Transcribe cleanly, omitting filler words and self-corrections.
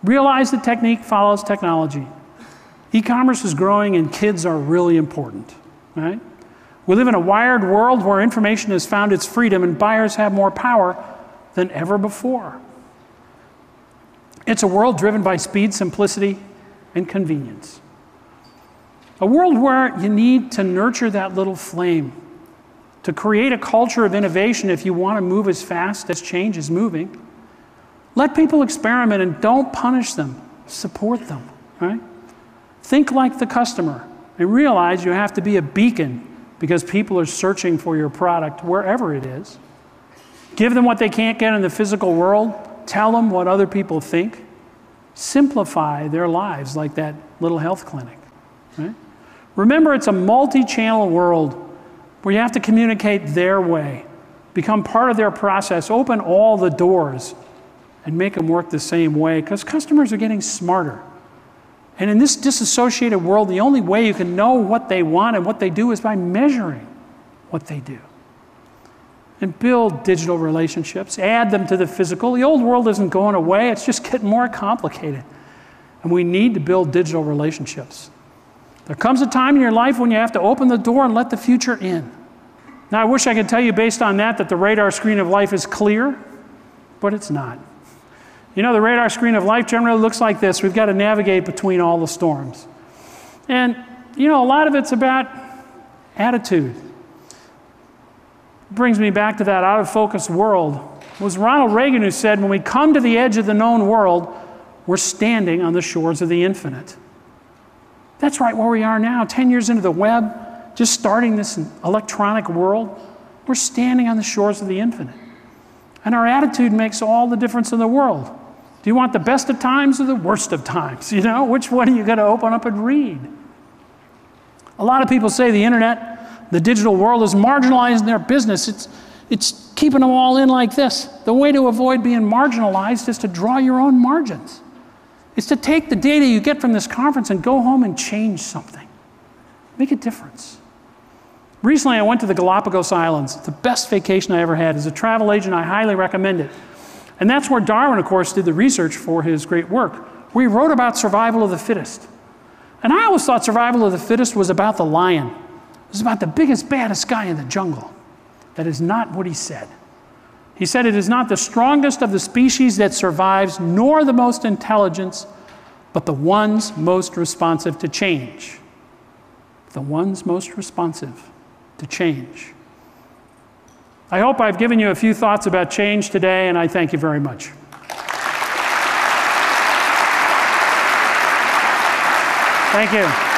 Realize that technique follows technology. E-commerce is growing and kids are really important, right? We live in a wired world where information has found its freedom and buyers have more power than ever before. It's a world driven by speed, simplicity, and convenience. A world where you need to nurture that little flame, to create a culture of innovation if you want to move as fast as change is moving. Let people experiment and don't punish them. Support them, right? Think like the customer and realize you have to be a beacon because people are searching for your product wherever it is. Give them what they can't get in the physical world. Tell them what other people think. Simplify their lives like that little health clinic, right? Remember, it's a multi-channel world where you have to communicate their way, become part of their process, open all the doors, and make them work the same way, because customers are getting smarter. And in this disassociated world, the only way you can know what they want and what they do is by measuring what they do. And build digital relationships, add them to the physical. The old world isn't going away, it's just getting more complicated. And we need to build digital relationships. There comes a time in your life when you have to open the door and let the future in. Now, I wish I could tell you based on that the radar screen of life is clear, but it's not. You know, the radar screen of life generally looks like this. We've got to navigate between all the storms. And, you know, a lot of it's about attitude. Brings me back to that out-of-focus world. It was Ronald Reagan who said, when we come to the edge of the known world, we're standing on the shores of the infinite. That's right where we are now, 10 years into the web, just starting this electronic world. We're standing on the shores of the infinite. And our attitude makes all the difference in the world. Do you want the best of times or the worst of times? You know, which one are you going to open up and read? A lot of people say the internet, the digital world is marginalizing their business. It's keeping them all in like this. The way to avoid being marginalized is to draw your own margins. It's to take the data you get from this conference and go home and change something. Make a difference. Recently, I went to the Galapagos Islands. The best vacation I ever had. As a travel agent, I highly recommend it. And that's where Darwin, of course, did the research for his great work, where he wrote about survival of the fittest. And I always thought survival of the fittest was about the lion. It was about the biggest, baddest guy in the jungle. That is not what he said. He said it is not the strongest of the species that survives, nor the most intelligent, but the ones most responsive to change. The ones most responsive to change. I hope I've given you a few thoughts about change today, and I thank you very much. Thank you.